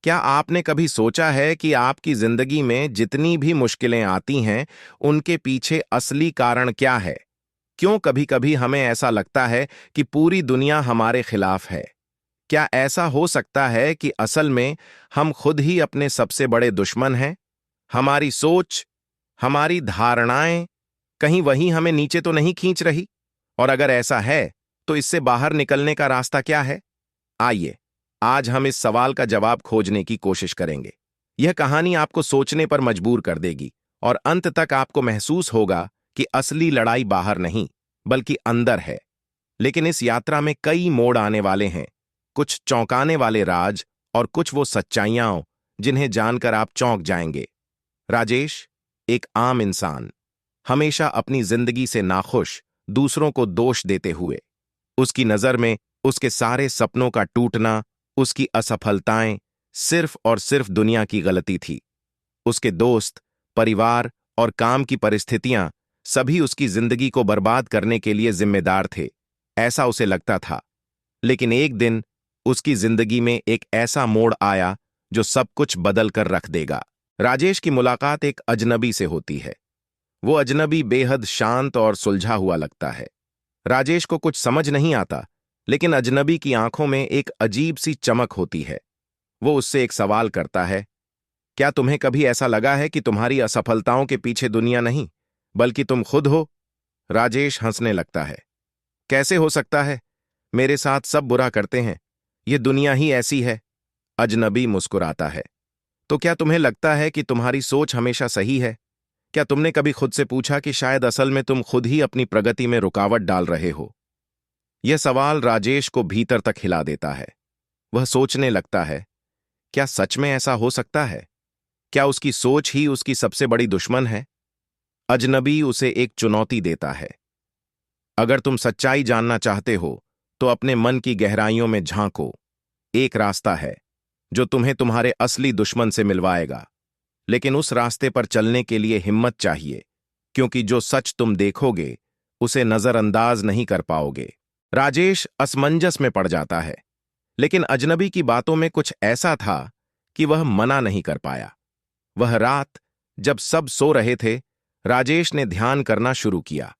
क्या आपने कभी सोचा है कि आपकी जिंदगी में जितनी भी मुश्किलें आती हैं, उनके पीछे असली कारण क्या है? क्यों कभी-कभी हमें ऐसा लगता है कि पूरी दुनिया हमारे खिलाफ है? क्या ऐसा हो सकता है कि असल में हम खुद ही अपने सबसे बड़े दुश्मन हैं? हमारी सोच, हमारी धारणाएं, कहीं वही हमें नीचे तो नहीं खींच रही? और अगर ऐसा है, तो इससे बाहर निकलने का रास्ता क्या है? आइए, आज हम इस सवाल का जवाब खोजने की कोशिश करेंगे। यह कहानी आपको सोचने पर मजबूर कर देगी और अंत तक आपको महसूस होगा कि असली लड़ाई बाहर नहीं, बल्कि अंदर है। लेकिन इस यात्रा में कई मोड़ आने वाले हैं, कुछ चौंकाने वाले राज और कुछ वो सच्चाइयां जिन्हें जानकर आप चौंक जाएंगे। राजेश, एक आम इंसान, हमेशा अपनी जिंदगी से नाखुश, दूसरों को दोष देते हुए। उसकी नजर में उसके सारे सपनों का टूटना, उसकी असफलताएं सिर्फ और सिर्फ दुनिया की गलती थी। उसके दोस्त, परिवार और काम की परिस्थितियां सभी उसकी जिंदगी को बर्बाद करने के लिए जिम्मेदार थे, ऐसा उसे लगता था। लेकिन एक दिन उसकी जिंदगी में एक ऐसा मोड़ आया जो सब कुछ बदल कर रख देगा। राजेश की मुलाकात एक अजनबी से होती है। वो अजनबी बेहद शांत और सुलझा हुआ लगता है। राजेश को कुछ समझ नहीं आता, लेकिन अजनबी की आंखों में एक अजीब सी चमक होती है। वो उससे एक सवाल करता है, क्या तुम्हें कभी ऐसा लगा है कि तुम्हारी असफलताओं के पीछे दुनिया नहीं, बल्कि तुम खुद हो? राजेश हंसने लगता है। कैसे हो सकता है? मेरे साथ सब बुरा करते हैं, ये दुनिया ही ऐसी है। अजनबी मुस्कुराता है। तो क्या तुम्हें लगता है कि तुम्हारी सोच हमेशा सही है? क्या तुमने कभी खुद से पूछा कि शायद असल में तुम खुद ही अपनी प्रगति में रुकावट डाल रहे हो? यह सवाल राजेश को भीतर तक हिला देता है। वह सोचने लगता है, क्या सच में ऐसा हो सकता है? क्या उसकी सोच ही उसकी सबसे बड़ी दुश्मन है? अजनबी उसे एक चुनौती देता है। अगर तुम सच्चाई जानना चाहते हो, तो अपने मन की गहराइयों में झांको। एक रास्ता है जो तुम्हें तुम्हारे असली दुश्मन से मिलवाएगा। लेकिन उस रास्ते पर चलने के लिए हिम्मत चाहिए, क्योंकि जो सच तुम देखोगे, उसे नजरअंदाज नहीं कर पाओगे। राजेश असमंजस में पड़ जाता है, लेकिन अजनबी की बातों में कुछ ऐसा था कि वह मना नहीं कर पाया। वह रात, जब सब सो रहे थे, राजेश ने ध्यान करना शुरू किया।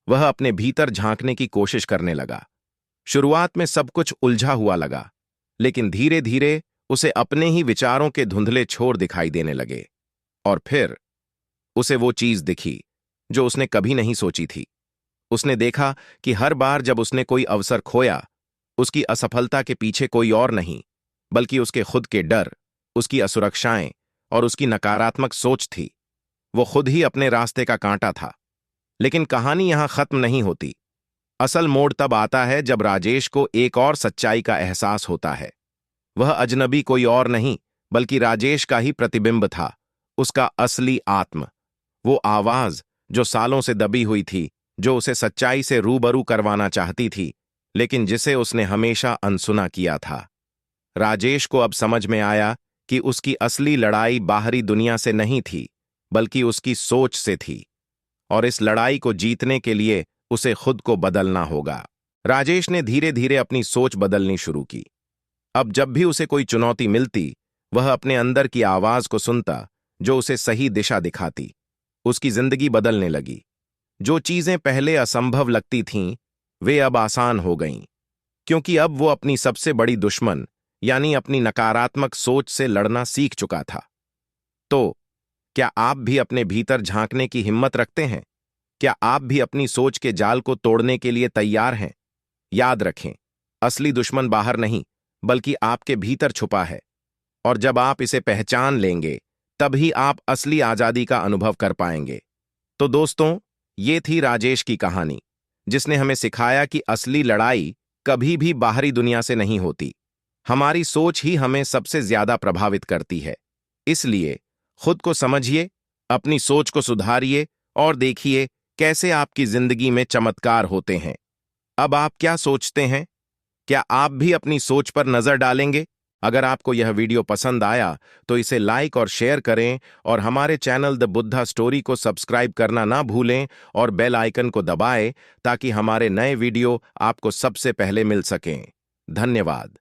वह अपने भीतर झांकने की कोशिश करने लगा। शुरुआत में सब कुछ उलझा हुआ लगा, लेकिन धीरे धीरे उसे अपने ही विचारों के धुंधले छोर दिखाई देने लगे। और फिर उसे वो चीज दिखी जो उसने कभी नहीं सोची थी। उसने देखा कि हर बार जब उसने कोई अवसर खोया, उसकी असफलता के पीछे कोई और नहीं, बल्कि उसके खुद के डर, उसकी असुरक्षाएं और उसकी नकारात्मक सोच थी। वो खुद ही अपने रास्ते का कांटा था। लेकिन कहानी यहां खत्म नहीं होती। असल मोड़ तब आता है जब राजेश को एक और सच्चाई का एहसास होता है। वह अजनबी कोई और नहीं, बल्कि राजेश का ही प्रतिबिंब था, उसका असली आत्म। वो आवाज जो सालों से दबी हुई थी, जो उसे सच्चाई से रूबरू करवाना चाहती थी, लेकिन जिसे उसने हमेशा अनसुना किया था। राजेश को अब समझ में आया कि उसकी असली लड़ाई बाहरी दुनिया से नहीं थी, बल्कि उसकी सोच से थी। और इस लड़ाई को जीतने के लिए उसे खुद को बदलना होगा। राजेश ने धीरे धीरे अपनी सोच बदलनी शुरू की। अब जब भी उसे कोई चुनौती मिलती, वह अपने अंदर की आवाज को सुनता, जो उसे सही दिशा दिखाती। उसकी जिंदगी बदलने लगी। जो चीजें पहले असंभव लगती थीं, वे अब आसान हो गईं, क्योंकि अब वो अपनी सबसे बड़ी दुश्मन, यानी अपनी नकारात्मक सोच से लड़ना सीख चुका था। तो क्या आप भी अपने भीतर झांकने की हिम्मत रखते हैं? क्या आप भी अपनी सोच के जाल को तोड़ने के लिए तैयार हैं? याद रखें, असली दुश्मन बाहर नहीं, बल्कि आपके भीतर छुपा है। और जब आप इसे पहचान लेंगे, तभी आप असली आजादी का अनुभव कर पाएंगे। तो दोस्तों, ये थी राजेश की कहानी, जिसने हमें सिखाया कि असली लड़ाई कभी भी बाहरी दुनिया से नहीं होती। हमारी सोच ही हमें सबसे ज्यादा प्रभावित करती है। इसलिए खुद को समझिए, अपनी सोच को सुधारिए और देखिए कैसे आपकी जिंदगी में चमत्कार होते हैं। अब आप क्या सोचते हैं? क्या आप भी अपनी सोच पर नजर डालेंगे? अगर आपको यह वीडियो पसंद आया तो इसे लाइक और शेयर करें और हमारे चैनल द बुद्धा स्टोरी को सब्सक्राइब करना ना भूलें और बेल आइकन को दबाएं ताकि हमारे नए वीडियो आपको सबसे पहले मिल सकें। धन्यवाद।